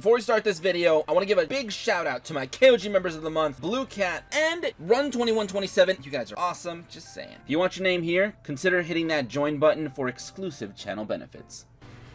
before we start this video, I want to give a big shout out to my KOG members of the month, Blue Cat and Run2127. You guys are awesome, just saying. If you want your name here, consider hitting that join button for exclusive channel benefits.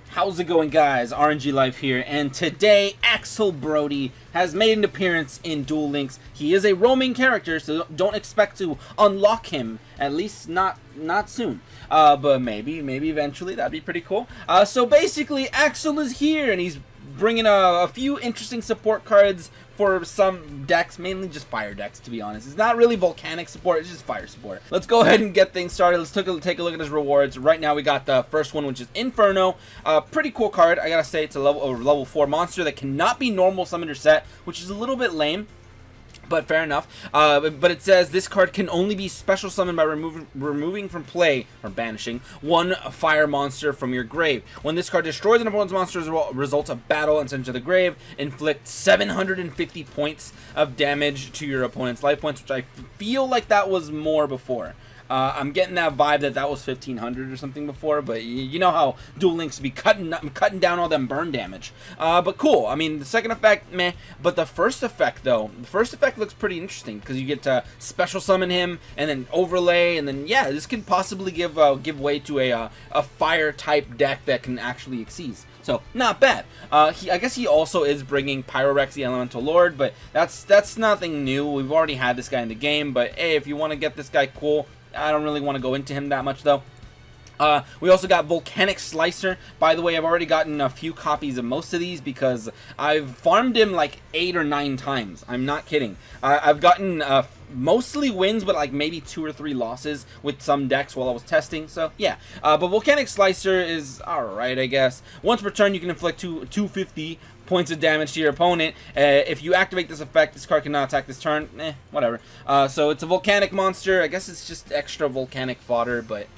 How's it going, guys? RNG Life here, and today Axel Brodie has made an appearance in Duel Links. He is a roaming character, so don't expect to unlock him, at least not soon. But maybe eventually. That'd be pretty cool. So basically, Axel is here, and he's bringing a few interesting support cards for some decks, mainly just fire decks, to be honest. It's not really volcanic support, it's just fire support. Let's go ahead and get things started. Let's take a look at his rewards. Right now we got the first one, which is Inferno. Pretty cool card. I gotta say, it's a level 4 monster that cannot be normal summoned or set, which is a little bit lame, but fair enough. But it says this card can only be special summoned by removing from play, or banishing, one fire monster from your grave. When this card destroys an opponent's monster as a result of battle and sent to the grave, inflict 750 points of damage to your opponent's life points, which I feel like that was more before. I'm getting that vibe that was 1500 or something before, but you know how Duel Links be cutting down all them burn damage. But cool. I mean, the second effect, meh. But the first effect, though, the first effect looks pretty interesting because you get to special summon him and then overlay, and then yeah, this could possibly give way to a fire type deck that can actually exceed. So, not bad. I guess he also is bringing Pyrorex, the Elemental Lord, but that's nothing new. We've already had this guy in the game, but hey, if you want to get this guy, cool. I don't really want to go into him that much, though. We also got Volcanic Slicer. By the way, I've already gotten a few copies of most of these because I've farmed him like 8 or 9 times. I'm not kidding. I've gotten mostly wins, but like maybe 2 or 3 losses with some decks while I was testing. So yeah, but Volcanic Slicer is alright, I guess. Once per turn, you can inflict 250 points of damage to your opponent. If you activate this effect, this card cannot attack this turn. Whatever. So it's a volcanic monster. I guess it's just extra volcanic fodder, but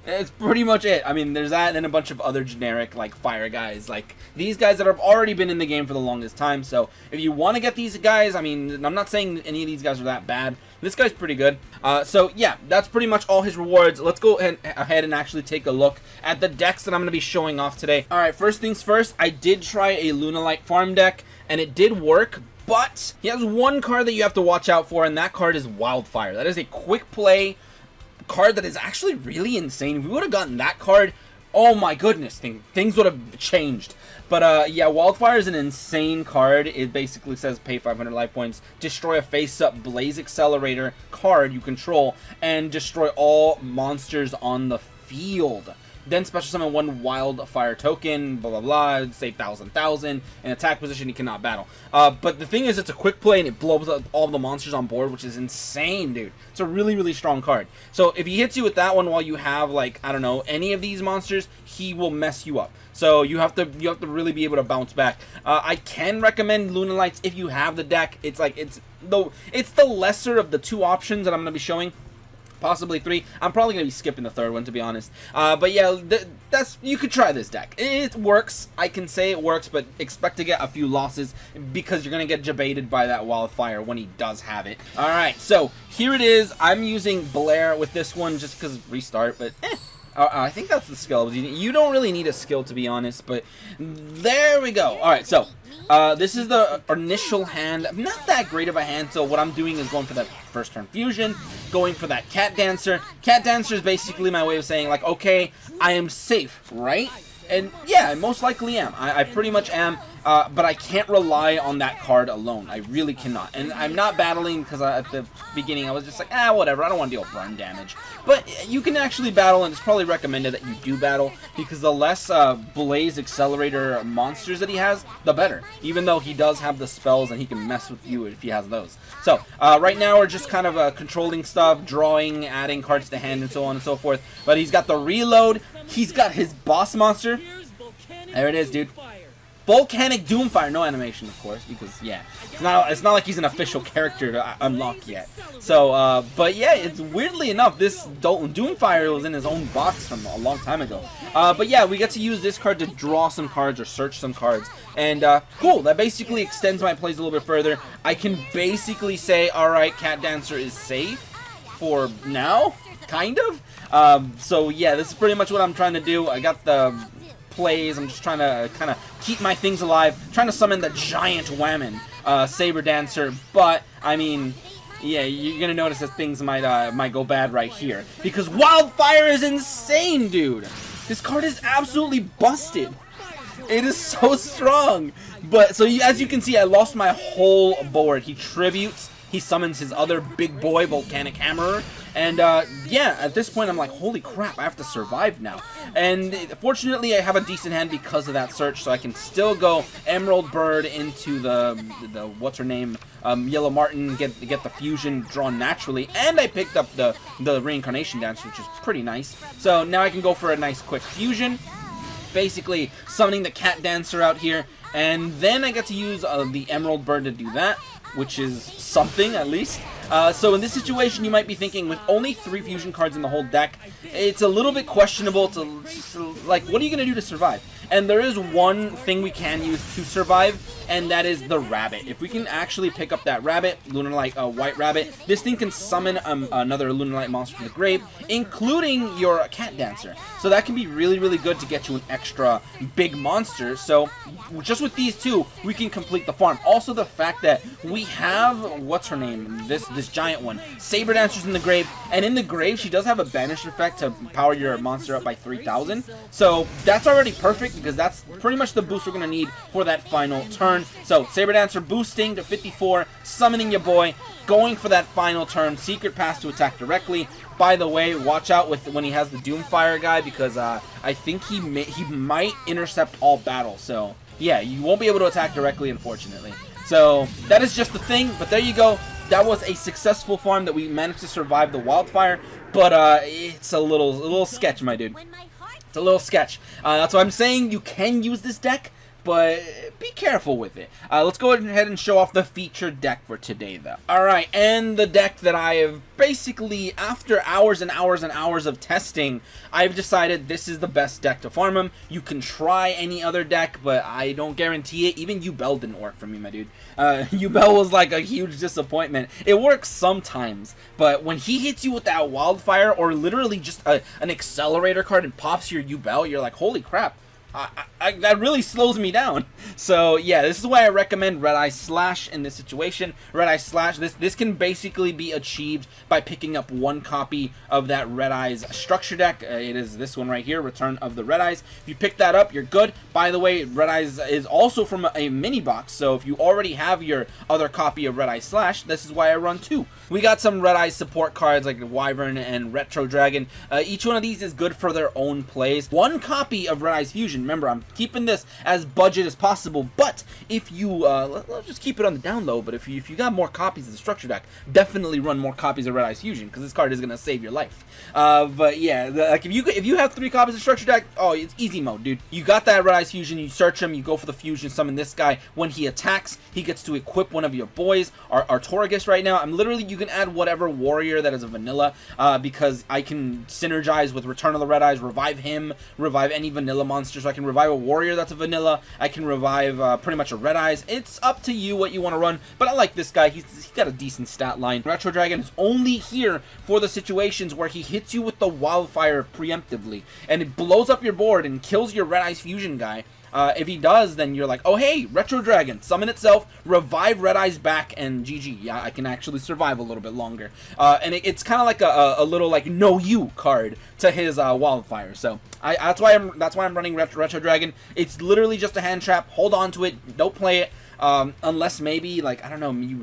it's pretty much it. I mean, there's that and then a bunch of other generic, like, fire guys. Like, these guys that have already been in the game for the longest time. So, if you want to get these guys, I mean, I'm not saying any of these guys are that bad. This guy's pretty good. So, yeah, that's pretty much all his rewards. Let's go ahead and actually take a look at the decks that I'm going to be showing off today. Alright, first things first, I did try a Lunalight farm deck, and it did work. But, he has one card that you have to watch out for, and that card is Wildfire. That is a quick play card that is actually really insane. If we would have gotten that card, oh my goodness, things would have changed. But yeah, Wildfire is an insane card. It basically says pay 500 life points, destroy a face-up Blaze Accelerator card you control, and destroy all monsters on the field. Then special summon one Wildfire token, blah blah blah, save 1,000, in attack position he cannot battle. But the thing is, it's a quick play and it blows up all the monsters on board, which is insane, dude. It's a really strong card. So if he hits you with that one while you have, like, I don't know, any of these monsters, he will mess you up. So you have to really be able to bounce back. I can recommend Lunalights if you have the deck. It's the lesser of the 2 options that I'm gonna be showing. Possibly 3. I'm probably going to be skipping the 3rd one, to be honest. But yeah, you could try this deck. It works. I can say it works, but expect to get a few losses because you're going to get jebaited by that Wildfire when he does have it. Alright, so here it is. I'm using Blair with this one just because restart, but I think that's the skill. You don't really need a skill, to be honest, but there we go. Alright, so this is the initial hand. Not that great of a hand, so what I'm doing is going for that first turn fusion, going for that Cat Dancer. Cat Dancer is basically my way of saying, like, okay, I am safe, right? And yeah, I most likely am. I pretty much am, but I can't rely on that card alone. I really cannot. And I'm not battling because at the beginning I was just like, whatever, I don't want to deal burn damage. But you can actually battle, and it's probably recommended that you do battle, because the less Blaze Accelerator monsters that he has, the better. Even though he does have the spells and he can mess with you if he has those. So, right now we're just kind of controlling stuff, drawing, adding cards to hand, and so on and so forth. But he's got the reload. He's got his boss monster. There it is, dude. Volcanic Doomfire, no animation, of course, because yeah, it's not like he's an official character to unlock yet. So, but yeah, it's weirdly enough, this Doomfire was in his own box from a long time ago. But yeah, we get to use this card to draw some cards or search some cards, and cool. That basically extends my plays a little bit further. I can basically say, all right, Cat Dancer is safe for now, kind of. So yeah, this is pretty much what I'm trying to do. I got the plays. I'm just trying to kind of keep my things alive. Trying to summon the giant Whammon Saber Dancer, but I mean, yeah, you're gonna notice that things might go bad right here because Wildfire is insane, dude. This card is absolutely busted. It is so strong. But so as you can see, I lost my whole board. He tributes. He summons his other big boy, Volcanic Hammerer. And, yeah, at this point, I'm like, holy crap, I have to survive now. And fortunately, I have a decent hand because of that search, so I can still go Emerald Bird into the what's-her-name, Yellow Martin, get the fusion drawn naturally. And I picked up the Reincarnation Dance, which is pretty nice. So now I can go for a nice quick fusion. Basically, summoning the Cat Dancer out here. And then I get to use the Emerald Bird to do that, which is something, at least. So in this situation, you might be thinking, with only 3 fusion cards in the whole deck, it's a little bit questionable to like, what are you going to do to survive? And there is one thing we can use to survive, and that is the Rabbit. If we can actually pick up that Rabbit, Lunarlight White Rabbit, this thing can summon another Lunarlight monster from the grave, including your Cat Dancer. So that can be really, really good to get you an extra big monster. So just with these two, we can complete the farm. Also, the fact that we have, what's her name, this giant one, Saber Dancer's in the grave, and in the grave, she does have a banish effect to power your monster up by 3,000. So that's already perfect, because that's pretty much the boost we're going to need for that final turn. So Saber Dancer boosting to 54, summoning your boy, going for that final turn, Secret Pass to attack directly. By the way, watch out with when he has the Doomfire guy, because I think he might intercept all battles. So yeah, you won't be able to attack directly, unfortunately. So that is just the thing, but there you go. That was a successful farm that we managed to survive the Wildfire, but it's a little sketch, my dude. It's a little sketch. That's why I'm saying you can use this deck, but be careful with it. Let's go ahead and show off the featured deck for today, though. Alright, and the deck that I have basically, after hours and hours and hours of testing, I've decided this is the best deck to farm him. You can try any other deck, but I don't guarantee it. Even YuGiOh didn't work for me, my dude. YuGiOh was like a huge disappointment. It works sometimes, but when he hits you with that Wildfire, or literally just an Accelerator card and pops your YuGiOh, you're like, holy crap. That really slows me down. So yeah, this is why I recommend Red Eye Slash in this situation. Red Eye Slash, this can basically be achieved by picking up 1 copy of that Red Eyes structure deck. It is this one right here, Return of the Red Eyes. If you pick that up, you're good. By the way, Red Eyes is also from a mini box, so if you already have your other copy of Red Eye Slash, this is why I run 2. We got some Red Eyes support cards like Wyvern and Retro Dragon. Each one of these is good for their own plays. 1 copy of Red Eyes Fusion. Remember, I'm keeping this as budget as possible, but if you, let's just keep it on the down low, but if you got more copies of the structure deck, definitely run more copies of Red Eyes Fusion, because this card is going to save your life. But yeah, like if you have 3 copies of structure deck, oh, it's easy mode, dude. You got that Red Eyes Fusion, you search him, you go for the fusion, summon this guy. When he attacks, he gets to equip one of your boys. Our Toragist right now, you can add whatever warrior that is a vanilla, because I can synergize with Return of the Red Eyes, revive him, revive any vanilla monster, so I can revive a warrior that's a vanilla. I can revive pretty much a Red Eyes. It's up to you what you want to run, but I like this guy. He's got a decent stat line. Retro Dragon is only here for the situations where he hits you with the Wildfire preemptively, and it blows up your board and kills your Red Eyes Fusion guy. If he does, then you're like, oh hey, Retro Dragon, summon itself, revive Red Eyes back, and GG. Yeah, I can actually survive a little bit longer. And it's kind of like a little like know you card to his Wildfire. So that's why I'm running Retro Dragon. It's literally just a hand trap. Hold on to it. Don't play it. Unless maybe, like, I don't know, you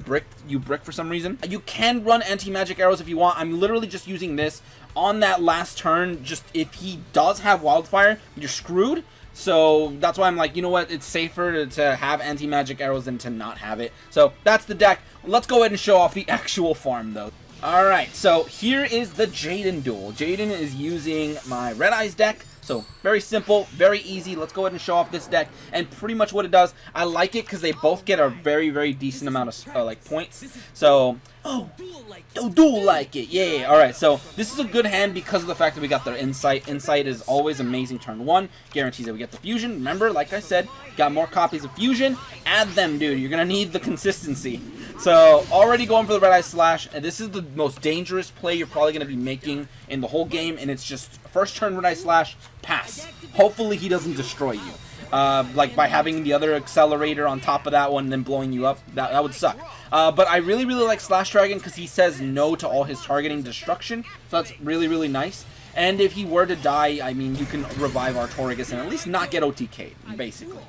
brick for some reason. You can run anti-magic arrows if you want. I'm literally just using this on that last turn. Just if he does have Wildfire, you're screwed. So that's why I'm like, you know what, it's safer to have anti-magic arrows than to not have it. So that's the deck. Let's go ahead and show off the actual farm, though. Alright, so here is the Jaden duel. Jaden is using my Red Eyes deck. So very simple, very easy. Let's go ahead and show off this deck. And pretty much what it does, I like it because they both get a very, very decent amount of like points. So, oh, duel like it, yeah. All right, so this is a good hand because of the fact that we got their Insight. Insight is always amazing turn 1. Guarantees that we get the Fusion. Remember, like I said, got more copies of Fusion. Add them, dude. You're going to need the consistency. So already going for the Red Eye Slash, and this is the most dangerous play you're probably going to be making in the whole game, and it's just first turn Red Eye Slash, pass. Hopefully he doesn't destroy you. Like by having the other accelerator on top of that one and then blowing you up, that would suck. But I really like Slash Dragon because he says no to all his targeting destruction, so that's really nice. And if he were to die, I mean, you can revive Artorigus and at least not get OTK'd, basically.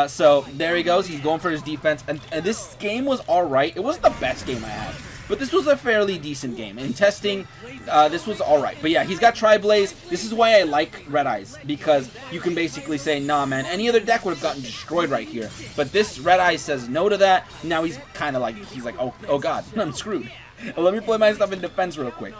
So there he goes. He's going for his defense. And this game was alright. It wasn't the best game I had, but this was a fairly decent game. In testing, this was alright. But yeah, he's got Tri-Blaze. This is why I like Red Eyes, because you can basically say, nah, man, any other deck would have gotten destroyed right here. But this Red Eyes says no to that. Now he's kind of like, oh god, I'm screwed. Let me play my stuff in defense real quick.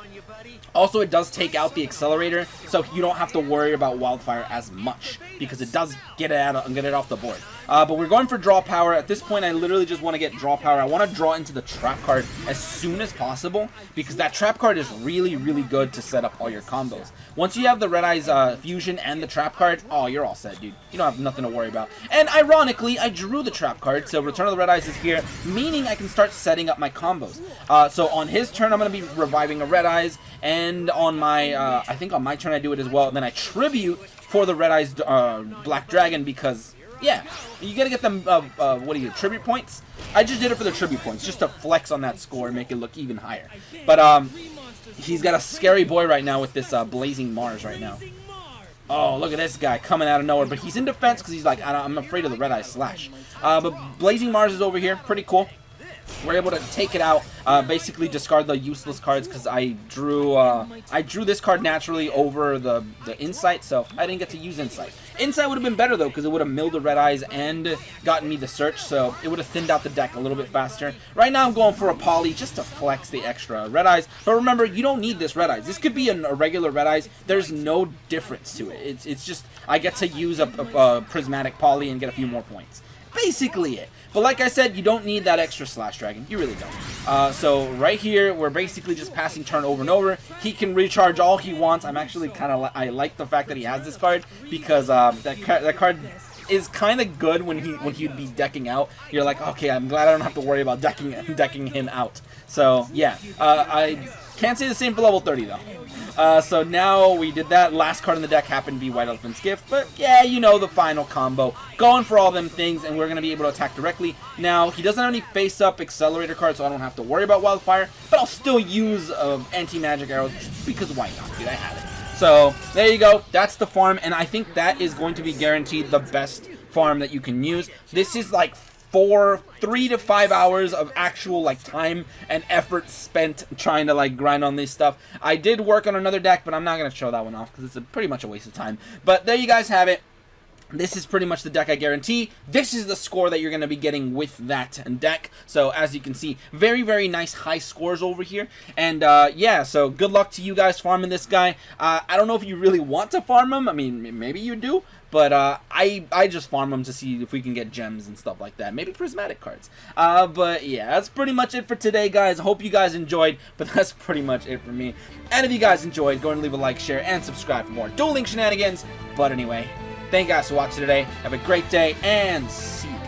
Also, it does take out the accelerator, so you don't have to worry about Wildfire as much, because it does get it off the board. But we're going for draw power. At this point, I literally just want to get draw power. I want to draw into the trap card as soon as possible, because that trap card is really good to set up all your combos. Once you have the Red Eyes fusion and the trap card, oh, you're all set, dude. You don't have nothing to worry about. And ironically, I drew the trap card, so Return of the Red Eyes is here, meaning I can start setting up my combos. So on his turn, I'm going to be reviving a Red Eyes, and on my, I think on my turn I do it as well. Then I tribute for the Red Eyes Black Dragon because, yeah, you gotta get them, what do you, tribute points? I just did it for the tribute points, just to flex on that score and make it look even higher. But, he's got a scary boy right now with this, Blazing Mars right now. Oh, look at this guy coming out of nowhere. But he's in defense because he's like, I'm afraid of the Red Eye Slash. But Blazing Mars is over here, pretty cool. We're able to take it out, basically discard the useless cards because I drew this card naturally over the Insight, so I didn't get to use Insight. Insight would have been better though because it would have milled the Red Eyes and gotten me the search, so it would have thinned out the deck a little bit faster. Right now I'm going for a Poly just to flex the extra Red Eyes, but remember, you don't need this Red Eyes. This could be a regular Red Eyes. There's no difference to it. It's just I get to use a Prismatic Poly and get a few more points. Basically it. But like I said, you don't need that extra Slash Dragon. You really don't. So right here, we're basically just passing turn over and over. He can recharge all he wants. I'm actually kind of I like the fact that he has this card because that card is kind of good when he'd be decking out. You're like, okay, I'm glad I don't have to worry about decking him out. So yeah, I can't say the same for level 30 though. So now we did that. Last card in the deck happened to be White Elephant's Gift, but yeah, you know the final combo. Going for all them things, and we're going to be able to attack directly. Now, he doesn't have any face-up accelerator cards, so I don't have to worry about Wildfire, but I'll still use anti-magic arrows, just because why not, dude? I have it. So, there you go. That's the farm, and I think that is going to be guaranteed the best farm that you can use. This is like 3 to 5 hours of actual like time and effort spent trying to like grind on this stuff. I did work on another deck, but I'm not going to show that one off because it's pretty much a waste of time. But there you guys have it. This is pretty much the deck I guarantee. This is the score that you're going to be getting with that deck. So as you can see, very nice high scores over here. And yeah, so good luck to you guys farming this guy. I don't know if you really want to farm him. I mean, maybe you do. But I just farm them to see if we can get gems and stuff like that. Maybe prismatic cards. But yeah, that's pretty much it for today, guys. I hope you guys enjoyed, but that's pretty much it for me. And if you guys enjoyed, go and leave a like, share, and subscribe for more Duel Link shenanigans. But anyway, thank you guys for watching today. Have a great day, and see you.